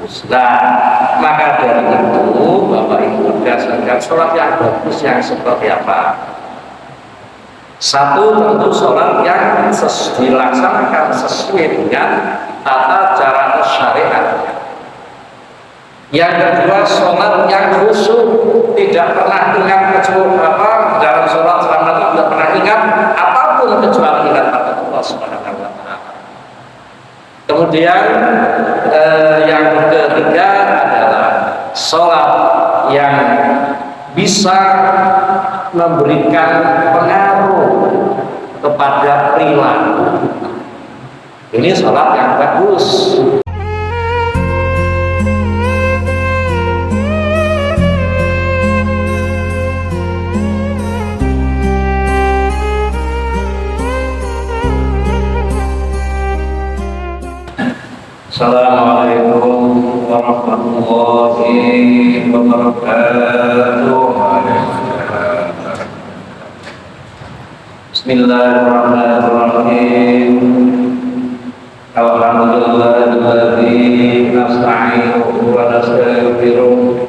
Nah, maka dari itu Bapak Ibu berdasarkan sholat yang bagus yang seperti apa? Satu, tentu sholat yang dilaksanakan sesuai dengan tata cara syariat. Yang kedua, sholat yang khusyuk, tidak pernah ingat kecuali dalam sholat selama itu tidak pernah ingat apapun kecuali ingat pada Allah Subhanahu wa Ta'ala. Kemudian yang ketiga adalah sholat yang bisa memberikan pengaruh kepada perilaku. Ini sholat yang bagus. Assalamualaikum warahmatullahi wabarakatuh. Bismillahirrahmanirrahim. Alhamdulillahilladzi nasta'inuhu wa nastaghfiruh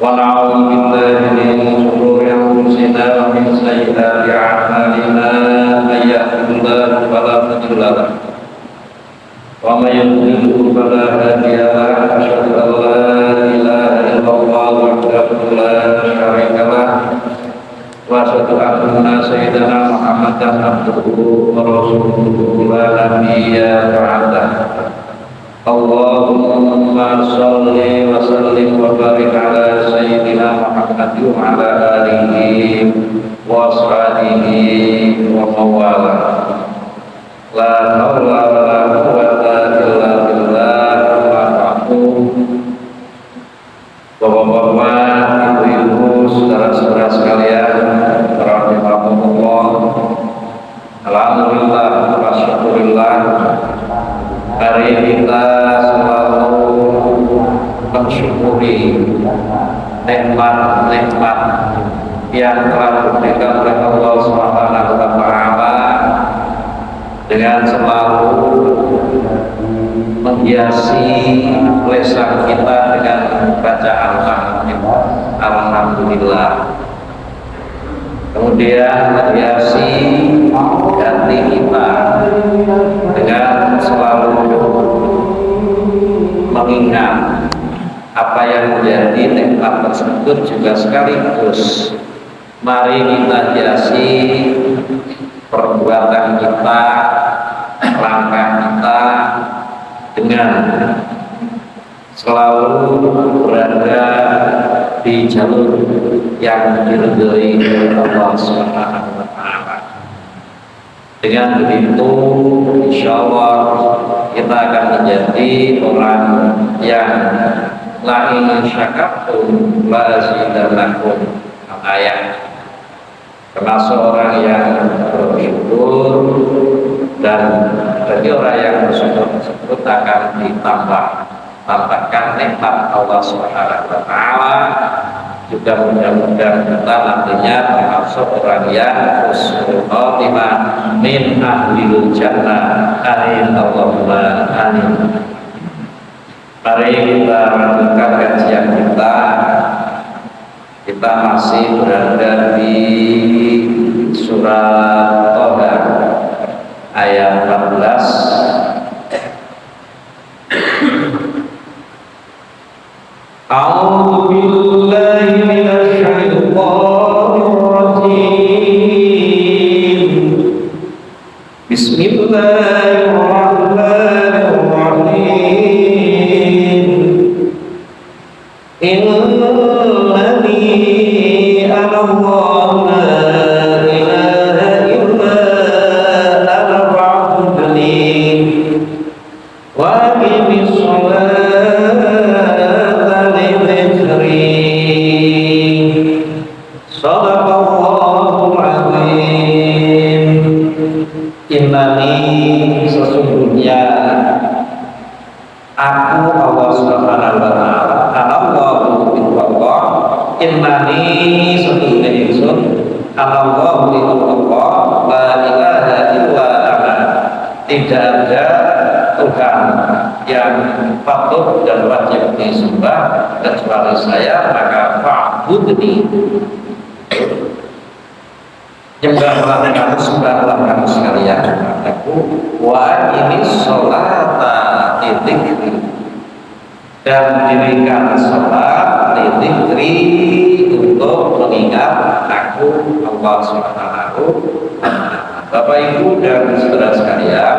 wa na'udzu billahi min shururi anfusina wa min sayyiati a'malina may yahdihillahu fala mudilla lahu wa may yudlil fala hadiya lahu. Asyhadu an la ilaha illallah wahdahu la syarika lahu wa asyhadu anna sayyidana Muhammadan abduhu wa rasuluhu la nabiyya ba'dahu. Allahumma shalli wa sallim wa barik ala sayyidina Muhammadin wa ala alihi wa ashabihi wa mawala. La haula wa la quwwata illa billah. Bapak-bapak, ibu-ibu, saudara-saudara sekalian, rahimahumullah. Alhamdulillah wa syukurillah, hari kita selalu mensyukuri nikmat-nikmat yang telah diberikan oleh Allah Subhanahu wa Ta'ala dengan selalu menghiasi lisan kita dengan bacaan alhamdulillah. Kemudian menghiasi hati kita dengan selalu mengingat apa yang menjadi nikmat tersebut, juga sekaligus mari kita hiasi perbuatan kita, langkah kita dengan selalu berada di jalur yang diridhoi Allah Subhanahu wa Ta'ala. Dengan begitu, insya Allah kita akan menjadi orang yang la in syakartum la azidannakum, ayat. Termasuk orang yang bersyukur, dan bagi orang yang bersyukur tersebut akan ditambahkan nikmat Allah Subhanahu wa Ta'ala. Juga mudah-mudahan kita nantinya termasuk orang yang husnul khotimah min ahlil jannah. Amin Allahumma amin. Mari kita lanjutkan kajian kita. Kita masih berada di surat Toha ayat 14. A'udzu billahi minasy syaithanir rajim. Bismillahirrahmanirrahim. Innani ana Allah la ilaha illa ana fa'budni wa aqimis sholata li dzikri. Shadaqallahul azim. Innani, sesungguhnya aku Allah Subhanahu wa Ta'ala, Allahu itu Allah. Innani, sesungguhnya ingsun, Allahu itu Allah, la ilaha illa ana, tidak ada Tuhan yang patut dan wajib disembah kecuali saya, maka fa'budni, nyembahlah kamu, sembahlah kamu sekalian kepadaku, wa ini sholata lidzikri, dan dirikan sholat lidzikri, untuk mengingat aku Allah Subhanahu wa ta'ala. Bapak Ibu dan saudara sekalian,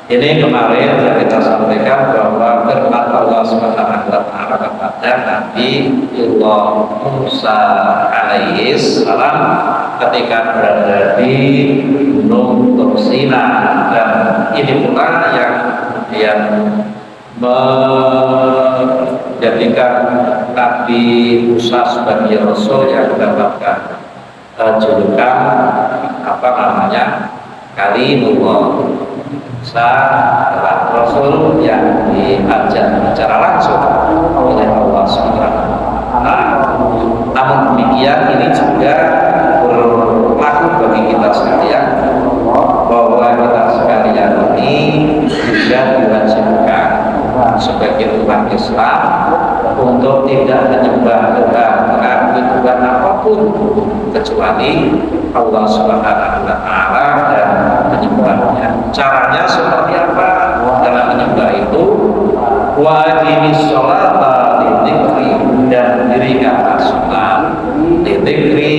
ini kemarin kita sampaikan bahwa firman Allah Subhanahu wa ta'ala kepada Nabi Musa alaihi salam ketika berada di Gunung Tursina, dan ini pula yang kemudian menjadikan Nabi Musa sebagai Rasul yang mendapatkan julukan Kalimullah. Musa adalah Rasul yang diajak bicara langsung oleh Allah Subhanahu wa ta'ala. Namun demikian ini juga berlaku bagi kita sekalian, bahwa kita sekalian ini juga diwajibkan sebagai umat Islam untuk tidak menyembah Tuhan apapun kecuali Allah Subhanahu wa ta'ala dan menyembahnya. Caranya seperti apa dalam menyembah itu? Wa aqimis sholata lidzikri, dan dirikanlah sholat lidzikri,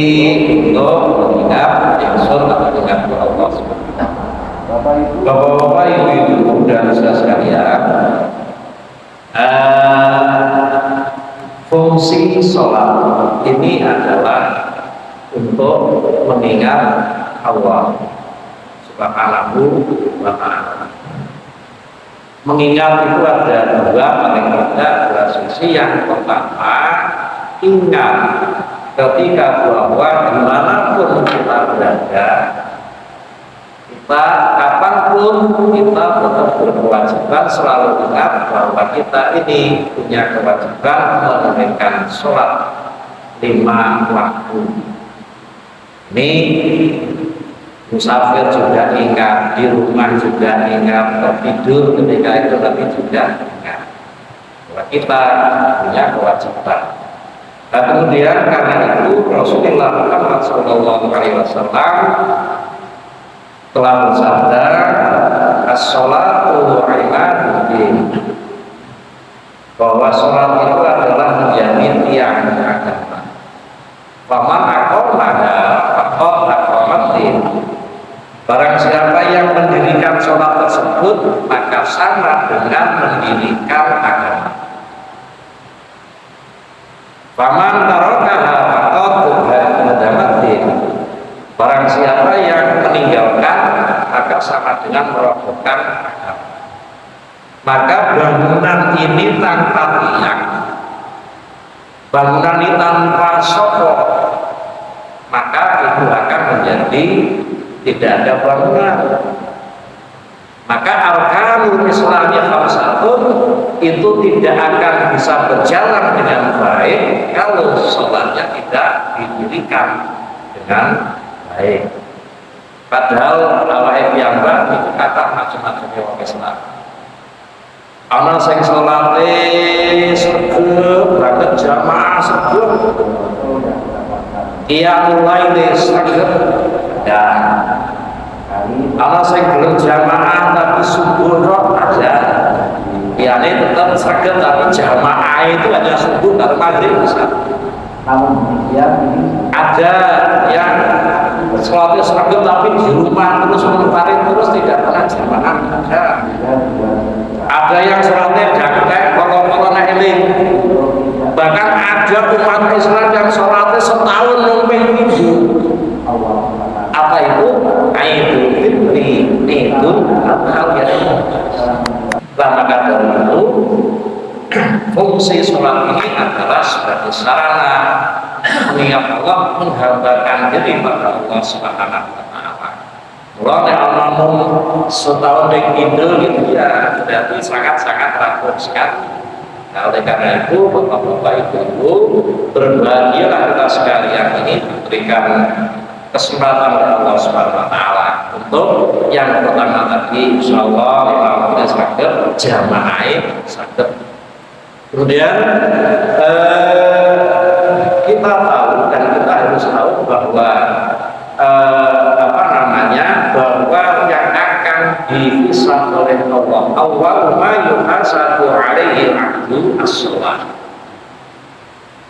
untuk mengingat ingsun atau mengingat Allah Subhanahu. Bapak-bapak, ibu-ibu dan saudara sekalian, fungsi sholat ini adalah untuk mengingat Allah Subhanahu wa ta'ala. Mengingat itu ada dua, paling tidak dua sisi. Yang pertama, ingat ketika bahwa dimanapun kita berada, kita kapanpun kita tetap berkewajiban selalu ingat bahwa kita ini punya kewajiban menunaikan sholat 5 waktu. Ini musafir juga ingat, di rumah juga ingat, tertidur ketika itu tapi juga ingat bahwa kita punya kewajiban. Dan kemudian karena itu Rasulullah Muhammad SAW telah bersabda, as-sholatu imaduddin, bahwa sholat itu adalah menjadi tiang agama. Faman aqamaha faqad aqamaddin, barang siapa yang mendirikan sholat tersebut maka sama dengan mendirikan agama. Faman tarakaha faqad hadamaddin, barang siapa yang meninggalkan maka sama dengan merobohkan agama. Maka bangunan ini tanpa tiang, bangunan ini tanpa sokok, maka itu akan menjadi tidak ada bangunan. Maka arkanul Islami khamsatun itu tidak akan bisa berjalan dengan baik kalau sholatnya tidak didirikan dengan baik. Padahal awake piyambak itu kata macam-macam wong Islam. Ana sing salate sregep banget jamaah sregep. Iya mulai sregep. Dan ana sing belum jamaah tapi subuh roh aja. Iyane tetap sregep tapi jamaah itu hanya subuh dan maghrib bisa. Namun ada yang sholatnya seragam tapi di rumah terus menfarid terus tidak pernah jamaah. Ada yang sholatnya dangkek kolong-kolong eling. Bahkan ada umat Islam yang sholatnya setahun numping minggu. Apa itu? Idul Fitri, Idul Adha. Nah, maka dari itu fungsi sholat ini adalah sebagai sarana mengingat Allah, menghambakan diri pada Allah Subhanahu wa ta'ala. Kalau yang setahun di Indo gitu ya, berarti sangat-sangat rapuh sekali. Nah, oleh karena itu, Bapak-bapak Ibu, berbahagialah kita sekalian ini diberikan kesempatan oleh Allah Subhanahu wa ta'ala untuk yang pertama tadi insyaallah kita saged jamaah saged. Kemudian kita tahu dan kita harus tahu bahwa bahwa yang akan dihisab oleh Allah awwaluma yuhasabu alaihi abdu as-shalah.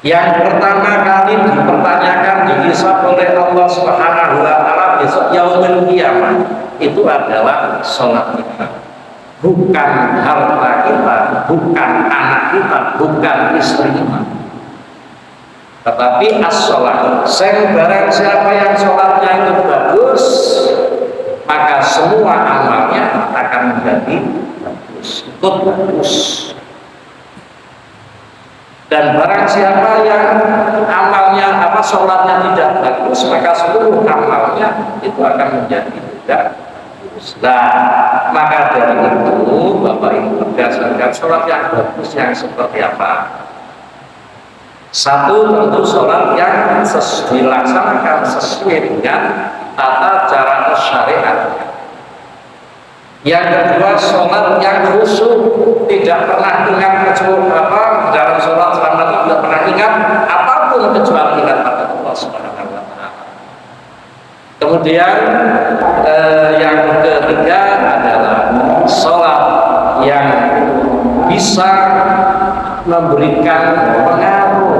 Yang pertama kali dipertanyakan dihisab oleh Allah Subhanahu wa taala besok yaumul kiamah itu adalah salat kita. Bukan harta kita, bukan anak kita, bukan istri kita. Tetapi as-shalah, barang siapa yang sholatnya itu bagus, maka semua amalnya akan menjadi bagus, ikut bagus. Dan barang siapa yang amalnya sholatnya tidak bagus, maka seluruh amalnya itu akan menjadi tidak bagus. Nah, maka dari itu Bapak Ibu berdasarkan sholat yang bagus yang seperti apa? Satu, tentu sholat yang dilaksanakan sesuai dengan tata cara syariat. Yang kedua, sholat yang khusyuk, tidak pernah ingat kecuali dalam sholat selama itu tidak pernah ingat apapun kecuali ingat pada Allah Subhanahu wa taala. Kemudian yang ketiga adalah sholat yang bisa memberikan pengaruh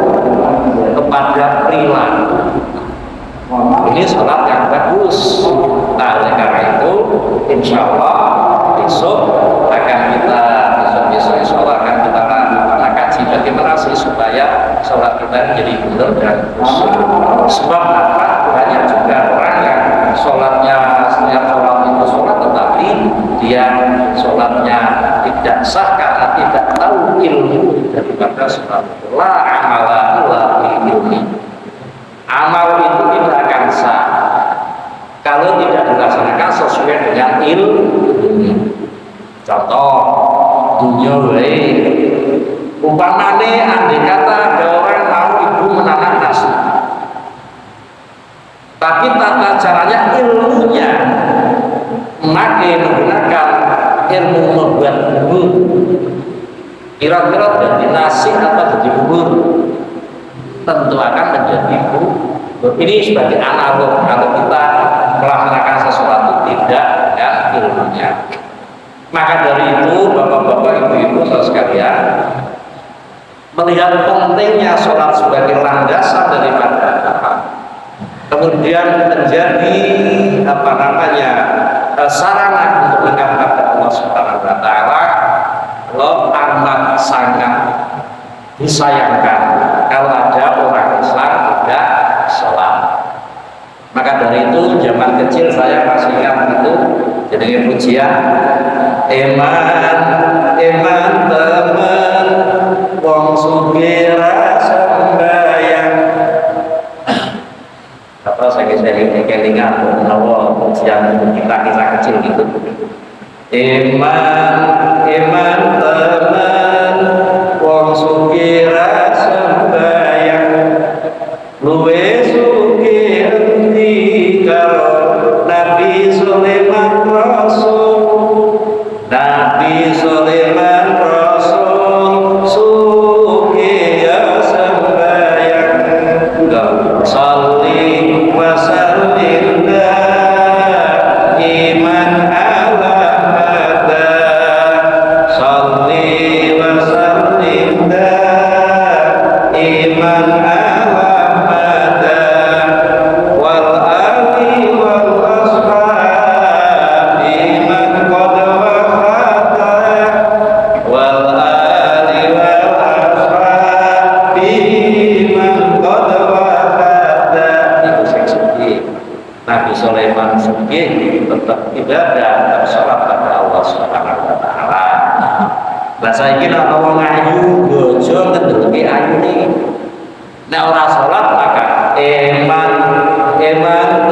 kepada perilaku. Ini sholat yang bagus. Nah, oleh karena itu, insya Allah besok insya Allah akan kita kaji bagaimana sih supaya sholat kita menjadi benar dan khusyuk. Sebab apa? Banyak juga orang yang sholatnya setiap sholat itu sholat, tetapi dia sholatnya tidak sah karena tidak tahu ilmu daripada sholat itu. La amala illa ilmi. Amal itu tidak akan sah kalau tidak dilaksanakan sesuai dengan ilmu. Contoh dunia umpamane andai kata ada orang mau ibu menanak nasi, tapi tata caranya ilmunya menggunakan ilmu membuat bubur, kira-kira jadi nasi atau jadi bubur, tentu akan menjadi bubur. Ini sebagai analog kalau kita melaksanakan sesuatu tidak dengan ilmunya. Maka dari itu bapak-bapak, ibu-ibu sekalian, melihat pentingnya sholat sebagai landasan daripada kemudian menjadi sarana untuk ingat pada Allah Subhanahu wa taala, amat sangat disayangkan kalau ada orang Islam tidak sholat. Maka dari itu zaman kecil saya masih ingat itu jadi pujian eman temen wong sugih sembayang. Saya kelingan bahwa pujian kita kisah kecil gitu. Eman temen wong sugih sembayang, luwe sugih endi karo Nabi Sulaiman Rasul. Nabi Sulaiman Rasul sugih sembayang, salli wa sallim iman ala hada, salli wa sallim iman ala hada, wal ali wal ashab iman qad wafata, wal ali wal ashab iman qad wafata. Itu sing Nabi Sulaiman sugih tetap ibadah, tetap sholat pada Allah Subhanahu wa taala. Lah saiki nek wong ayu bojo ngedepi ayune, nek ora sholat maka eman temen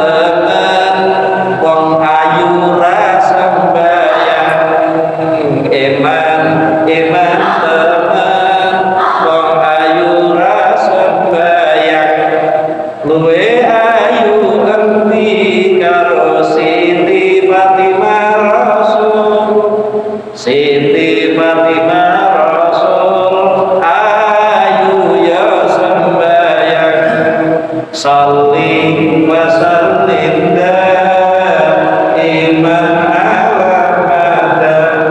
wong ayu ra sembayang, eman temen wong ayu ra sembayang, luwe ayu endi karo Siti Salli wa sallim daiman ala madad.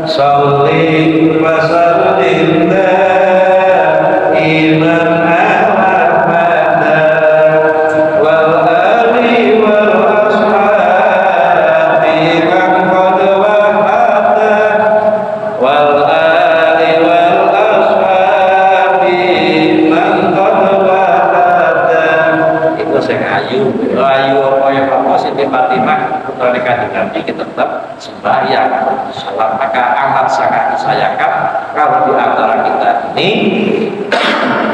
Salli wa sallim daiman ala madad. Wal ali wal ashabi man qad wahada. Wal ali wal ashabi man qad sing ayu apa yang Siti Fatimah putrane Kanjeng Nabi kita tetap sembahyang salat, maka amat sangat disayangkan kalau di antara kita ini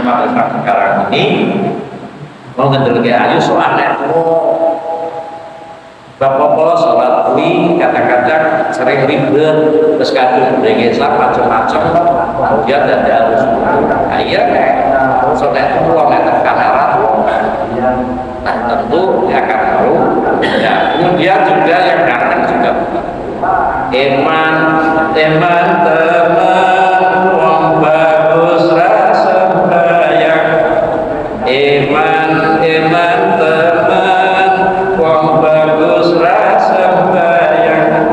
umat Islam sekarang ini mau ngendelke ayu soalnya bapak-bapak sholat kuwi kadang-kadang sering ribet terus kadang beringe Islam macam-macam kemudian dan harus akhirnya sholat itu wong tekan arah. Nah tentu dia akan tahu ya. Kemudian juga yang datang juga teman teman wong bagus rasa bayang teman teman wong bagus rasa bayang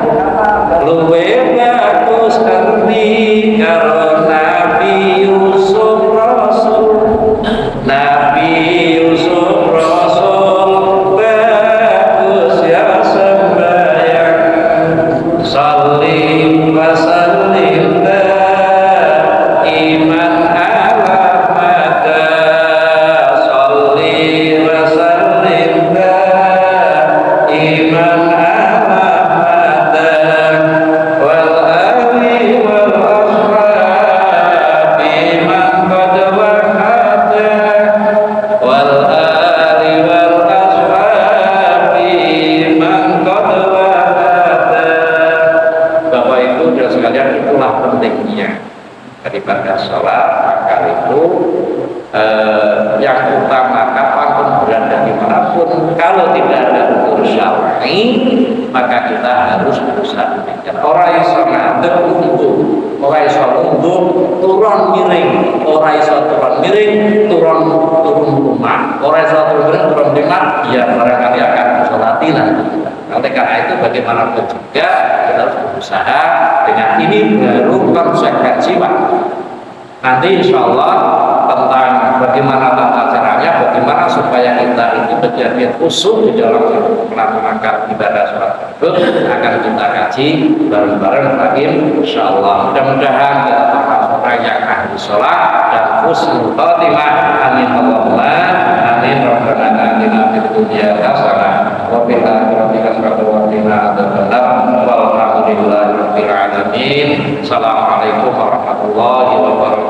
luwe bagus erti karo Nabi Yusuf Rasul. Nabi Yusuf Rasul bagus ya sembahyang. Salli wa sallim daiman ala madad. Salli wa sallim daiman ala madad. Wal ali wal ashabi man qad wahada. Wal ali wal ashabi man qad wahada. Bapak Ibu dan sekalian, itulah pentingnya daripada sholat. Maka itu yang utama kapanpun berada dimanapun, kalau tidak ada unsur syar'i maka kita harus berusaha demikian. Orang iso ngadeg undur, orang iso undur turun miring, orang iso turun miring turun rumah, orang iso turun miring turun rumah, ya barangkali akan disolati nanti. Oleh karena itu bagaimanapun juga kita harus berusaha. Dengan ini baru konsekuensi waktu. Nanti insya Allah tentang bagaimana tata caranya, bagaimana supaya kita itu menjadi khusyuk di dalam melaksanakan ibadah sholat tersebut akan kita kaji bareng-bareng lagi insya Allah. Mudah-mudahan kita termasuk orang yang ahli sholat dan husnul khotimah. Amin Allahumma amin. Rabbana atina fid dunya hasanah wa fil akhirati hasanah wa qina adzabannar. Walhamdulillahi rabbil alamin. Assalamualaikum warahmatullahi wabarakatuh.